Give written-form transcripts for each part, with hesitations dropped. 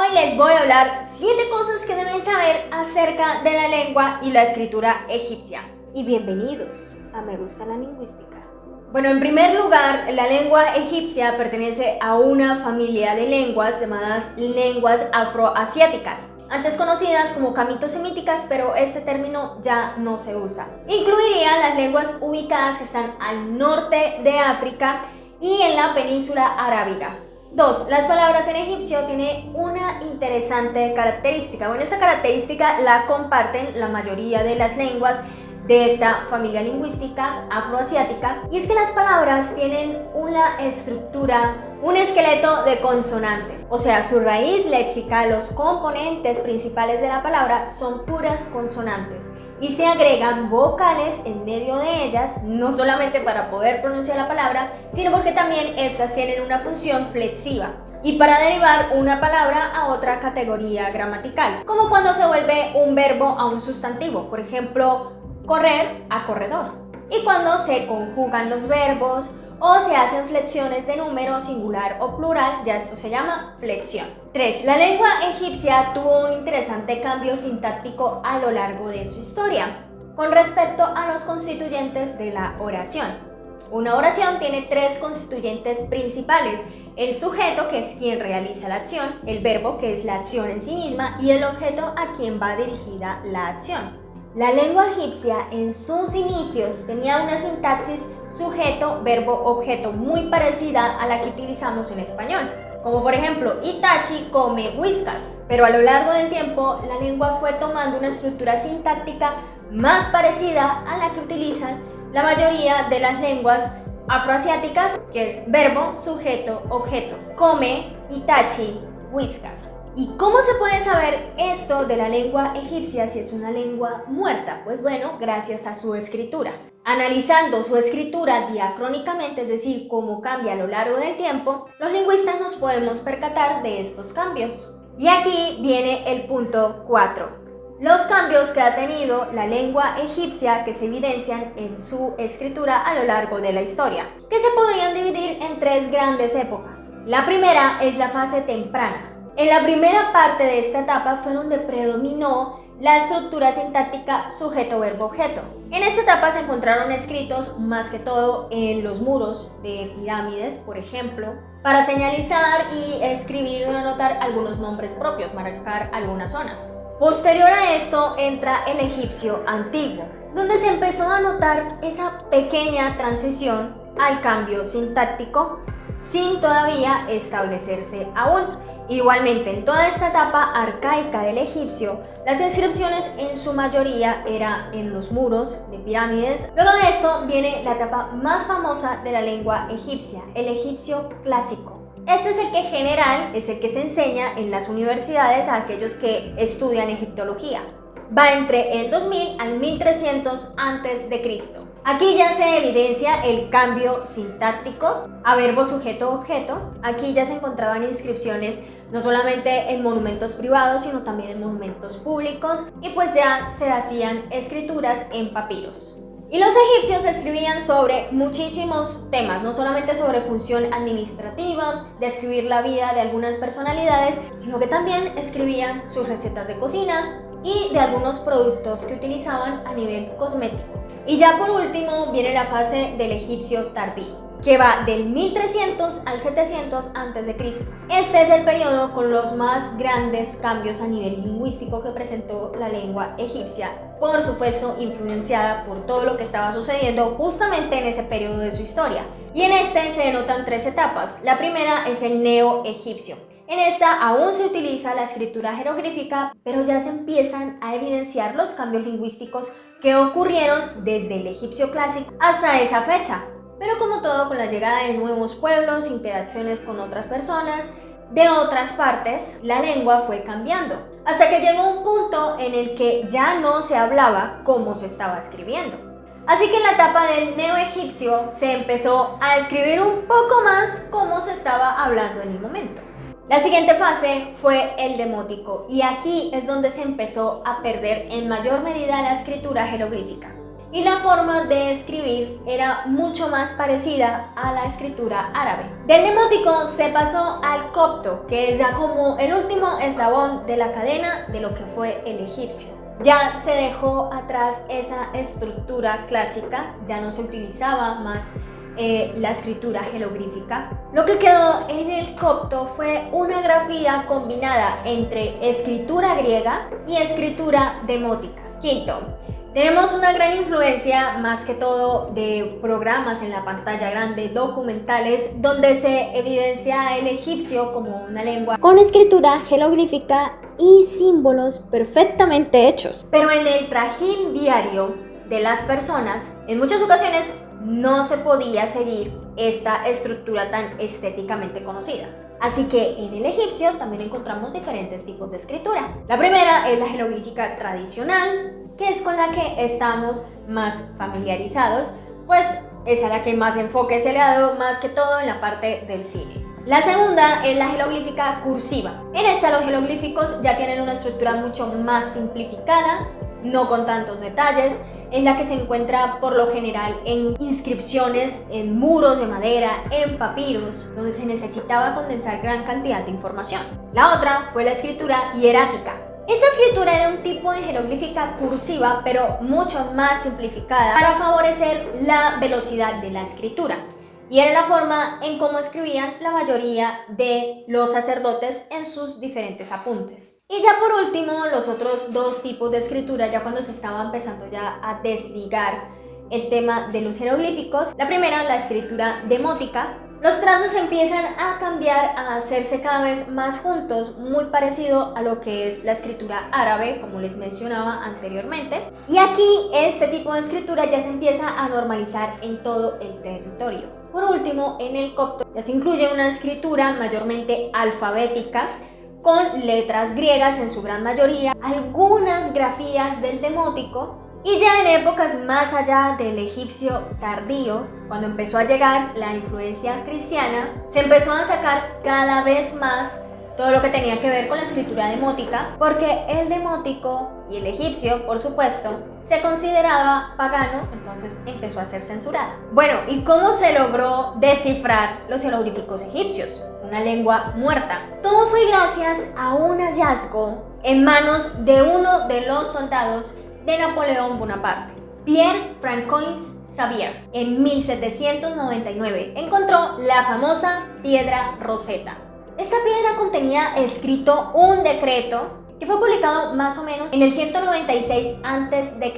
Hoy les voy a hablar 7 cosas que deben saber acerca de la lengua y la escritura egipcia. Y bienvenidos a Me Gusta la Lingüística. Bueno, en primer lugar, la lengua egipcia pertenece a una familia de lenguas llamadas lenguas afroasiáticas, antes conocidas como camito-semíticas, pero este término ya no se usa. Incluiría las lenguas ubicadas que están al norte de África y en la península arábiga. 2. Las palabras en egipcio tienen una interesante característica. Bueno, esta característica la comparten la mayoría de las lenguas de esta familia lingüística afroasiática, y es que las palabras tienen una estructura, un esqueleto de consonantes, o sea, su raíz léxica, los componentes principales de la palabra son puras consonantes y se agregan vocales en medio de ellas, no solamente para poder pronunciar la palabra, sino porque también estas tienen una función flexiva y para derivar una palabra a otra categoría gramatical, como cuando se vuelve un verbo a un sustantivo, por ejemplo, correr a corredor, y cuando se conjugan los verbos o se hacen flexiones de número singular o plural, ya esto se llama flexión. 3. La lengua egipcia tuvo un interesante cambio sintáctico a lo largo de su historia con respecto a los constituyentes de la oración. Una oración tiene 3 constituyentes principales: el sujeto, que es quien realiza la acción, el verbo, que es la acción en sí misma, y el objeto, a quien va dirigida la acción. La lengua egipcia en sus inicios tenía una sintaxis sujeto-verbo-objeto muy parecida a la que utilizamos en español, como por ejemplo, Itachi come whiskas. Pero a lo largo del tiempo, la lengua fue tomando una estructura sintáctica más parecida a la que utilizan la mayoría de las lenguas afroasiáticas, que es verbo, sujeto, objeto. Come, Itachi, whiskas. ¿Y cómo se puede saber esto de la lengua egipcia si es una lengua muerta? Pues bueno, gracias a su escritura. Analizando su escritura diacrónicamente, es decir, cómo cambia a lo largo del tiempo, los lingüistas nos podemos percatar de estos cambios. Y aquí viene el punto 4. Los cambios que ha tenido la lengua egipcia que se evidencian en su escritura a lo largo de la historia, que se podrían dividir en 3 grandes épocas. La primera es la fase temprana. En la primera parte de esta etapa fue donde predominó la estructura sintáctica sujeto-verbo-objeto. En esta etapa se encontraron escritos más que todo en los muros de pirámides, por ejemplo, para señalizar y escribir o anotar algunos nombres propios, marcar algunas zonas. Posterior a esto entra el egipcio antiguo, donde se empezó a notar esa pequeña transición al cambio sintáctico sin todavía establecerse aún. Igualmente, en toda esta etapa arcaica del egipcio, las inscripciones en su mayoría eran en los muros de pirámides. Luego de esto viene la etapa más famosa de la lengua egipcia, el egipcio clásico. Este es el que general, es el que se enseña en las universidades a aquellos que estudian egiptología. Va entre el 2000 al 1300 a.C. Aquí ya se evidencia el cambio sintáctico a verbo sujeto-objeto. Aquí ya se encontraban inscripciones no solamente en monumentos privados, sino también en monumentos públicos, y pues ya se hacían escrituras en papiros. Y los egipcios escribían sobre muchísimos temas, no solamente sobre función administrativa, describir la vida de algunas personalidades, sino que también escribían sus recetas de cocina y de algunos productos que utilizaban a nivel cosmético. Y ya por último viene la fase del egipcio tardío, que va del 1300 al 700 a.C. Este es el periodo con los más grandes cambios a nivel lingüístico que presentó la lengua egipcia, por supuesto influenciada por todo lo que estaba sucediendo justamente en ese periodo de su historia. Y en este se denotan 3 etapas. La primera es el neo-egipcio. En esta aún se utiliza la escritura jeroglífica, pero ya se empiezan a evidenciar los cambios lingüísticos que ocurrieron desde el egipcio clásico hasta esa fecha. Pero como todo, con la llegada de nuevos pueblos, interacciones con otras personas de otras partes, la lengua fue cambiando, hasta que llegó un punto en el que ya no se hablaba como se estaba escribiendo. Así que en la etapa del neoegipcio se empezó a escribir un poco más como se estaba hablando en el momento. La siguiente fase fue el demótico, y aquí es donde se empezó a perder en mayor medida la escritura jeroglífica. y la forma de escribir era mucho más parecida a la escritura árabe. Del demótico se pasó al copto, que es ya como el último eslabón de la cadena de lo que fue el egipcio. Ya se dejó atrás esa estructura clásica, ya no se utilizaba más la escritura jeroglífica. Lo que quedó en el copto fue una grafía combinada entre escritura griega y escritura demótica. Quinto, tenemos una gran influencia, más que todo, de programas en la pantalla grande, documentales, donde se evidencia el egipcio como una lengua con escritura jeroglífica y símbolos perfectamente hechos. Pero en el trajín diario de las personas, en muchas ocasiones no se podía seguir esta estructura tan estéticamente conocida. Así que en el egipcio también encontramos diferentes tipos de escritura. La primera es la jeroglífica tradicional, que es con la que estamos más familiarizados, pues es a la que más enfoque se le ha dado, más que todo en la parte del cine. La segunda es la jeroglífica cursiva. En esta los jeroglíficos ya tienen una estructura mucho más simplificada, no con tantos detalles. Es la que se encuentra por lo general en inscripciones, en muros de madera, en papiros, donde se necesitaba condensar gran cantidad de información. La otra fue la escritura hierática. Esta escritura era un tipo de jeroglífica cursiva, pero mucho más simplificada para favorecer la velocidad de la escritura. Y era la forma en cómo escribían la mayoría de los sacerdotes en sus diferentes apuntes. Y ya por último, los otros dos tipos de escritura, ya cuando se estaba empezando ya a desligar el tema de los jeroglíficos. La primera, la escritura demótica. Los trazos empiezan a cambiar, a hacerse cada vez más juntos, muy parecido a lo que es la escritura árabe, como les mencionaba anteriormente. Y aquí este tipo de escritura ya se empieza a normalizar en todo el territorio. Por último, en el copto ya se incluye una escritura mayormente alfabética, con letras griegas en su gran mayoría, algunas grafías del demótico. Y ya en épocas más allá del egipcio tardío, cuando empezó a llegar la influencia cristiana, se empezó a sacar cada vez más todo lo que tenía que ver con la escritura demótica, porque el demótico y el egipcio, por supuesto, se consideraba pagano, entonces empezó a ser censurada. Bueno, ¿y cómo se logró descifrar los jeroglíficos egipcios? Una lengua muerta. Todo fue gracias a un hallazgo en manos de uno de los soldados de Napoleón Bonaparte, Pierre-François Xavier. En 1799 encontró la famosa piedra Rosetta. Esta piedra contenía escrito un decreto que fue publicado más o menos en el 196 a.C.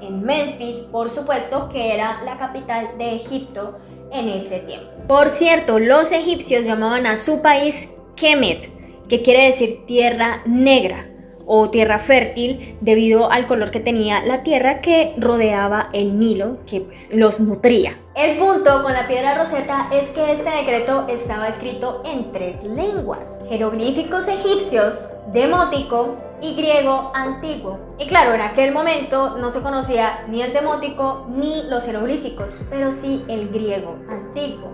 en Memphis, por supuesto, que era la capital de Egipto en ese tiempo. Por cierto, los egipcios llamaban a su país Kemet, que quiere decir tierra negra o tierra fértil, debido al color que tenía la tierra que rodeaba el Nilo, que pues los nutría. El punto con la piedra Rosetta es que este decreto estaba escrito en 3 lenguas: jeroglíficos egipcios, demótico y griego antiguo. Y claro, en aquel momento no se conocía ni el demótico ni los jeroglíficos, pero sí el griego antiguo.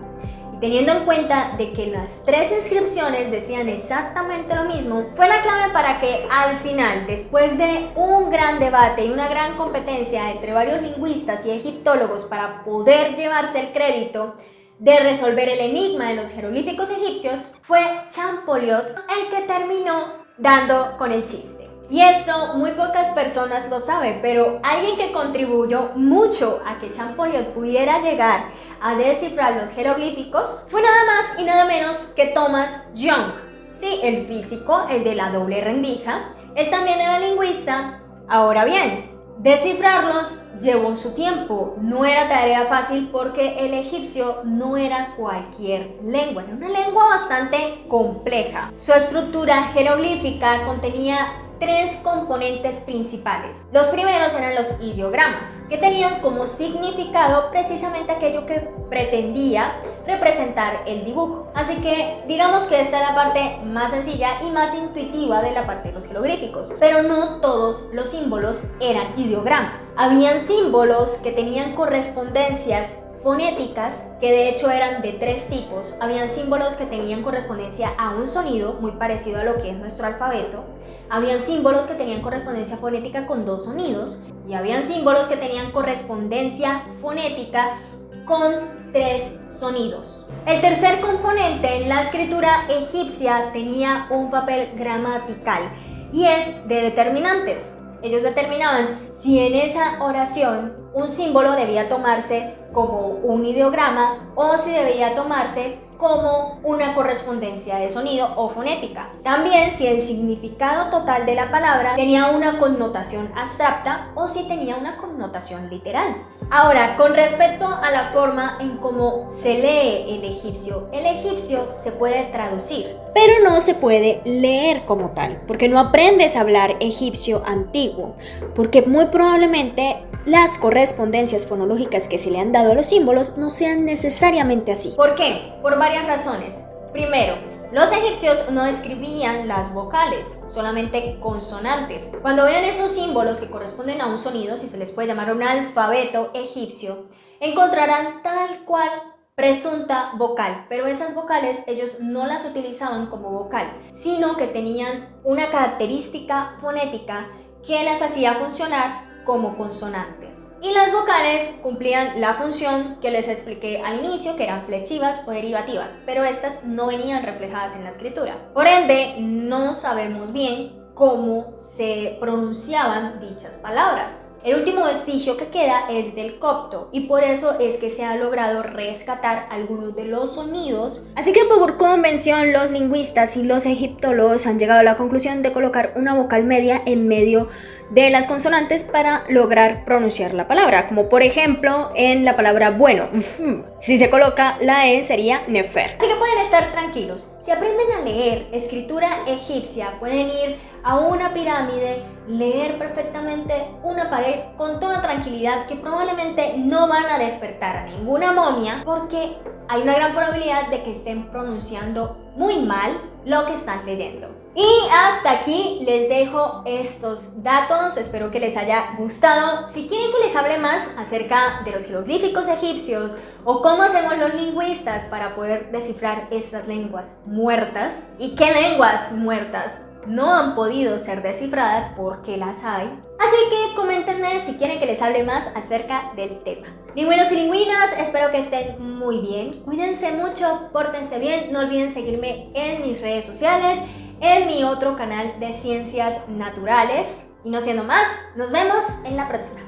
Teniendo en cuenta de que las 3 inscripciones decían exactamente lo mismo, fue la clave para que al final, después de un gran debate y una gran competencia entre varios lingüistas y egiptólogos para poder llevarse el crédito de resolver el enigma de los jeroglíficos egipcios, fue Champollion el que terminó dando con el chiste. Y esto muy pocas personas lo saben, pero alguien que contribuyó mucho a que Champollion pudiera llegar a descifrar los jeroglíficos fue nada más y nada menos que Thomas Young. Sí, el físico, el de la doble rendija. Él también era lingüista. Ahora bien, descifrarlos llevó su tiempo. No era tarea fácil porque el egipcio no era cualquier lengua, era una lengua bastante compleja. Su estructura jeroglífica contenía 3 componentes principales. Los primeros eran los ideogramas, que tenían como significado precisamente aquello que pretendía representar el dibujo. Así que digamos que esta es la parte más sencilla y más intuitiva de la parte de los jeroglíficos. Pero no todos los símbolos eran ideogramas. Habían símbolos que tenían correspondencias fonéticas, que de hecho eran de 3 tipos. Habían símbolos que tenían correspondencia a un sonido, muy parecido a lo que es nuestro alfabeto. Habían símbolos que tenían correspondencia fonética con 2 sonidos. Y habían símbolos que tenían correspondencia fonética con 3 sonidos. El tercer componente en la escritura egipcia tenía un papel gramatical y es de determinantes. Ellos determinaban si en esa oración un símbolo debía tomarse como un ideograma o si debía tomarse como una correspondencia de sonido o fonética. También si el significado total de la palabra tenía una connotación abstracta o si tenía una connotación literal. Ahora, con respecto a la forma en cómo se lee el egipcio se puede traducir, pero no se puede leer como tal, porque no aprendes a hablar egipcio antiguo, porque muy probablemente las correspondencias fonológicas que se le han dado a los símbolos no sean necesariamente así. ¿Por qué? Por varias razones. Primero, los egipcios no escribían las vocales, solamente consonantes. Cuando vean esos símbolos que corresponden a un sonido, si se les puede llamar un alfabeto egipcio, encontrarán tal cual presunta vocal, pero esas vocales ellos no las utilizaban como vocal, sino que tenían una característica fonética que las hacía funcionar como consonantes. Y las vocales cumplían la función que les expliqué al inicio, que eran flexivas o derivativas, pero estas no venían reflejadas en la escritura. Por ende, no sabemos bien cómo se pronunciaban dichas palabras. El último vestigio que queda es del copto y por eso es que se ha logrado rescatar algunos de los sonidos. Así que por convención los lingüistas y los egiptólogos han llegado a la conclusión de colocar una vocal media en medio de las consonantes para lograr pronunciar la palabra, como por ejemplo en la palabra bueno. Si se coloca la E sería nefer. Así que pueden estar tranquilos. Si aprenden a leer escritura egipcia, pueden ir a una pirámide, leer perfectamente una pared con toda tranquilidad, que probablemente no van a despertar a ninguna momia, porque hay una gran probabilidad de que estén pronunciando muy mal lo que están leyendo. Y hasta aquí les dejo estos datos, espero que les haya gustado. Si quieren que les hable más acerca de los jeroglíficos egipcios o cómo hacemos los lingüistas para poder descifrar estas lenguas muertas y qué lenguas muertas no han podido ser descifradas porque las hay, así que coméntenme si quieren que les hable más acerca del tema. Lingüinos y lingüinas, espero que estén muy bien, cuídense mucho, pórtense bien, no olviden seguirme en mis redes sociales, en mi otro canal de ciencias naturales. Y no siendo más, nos vemos en la próxima.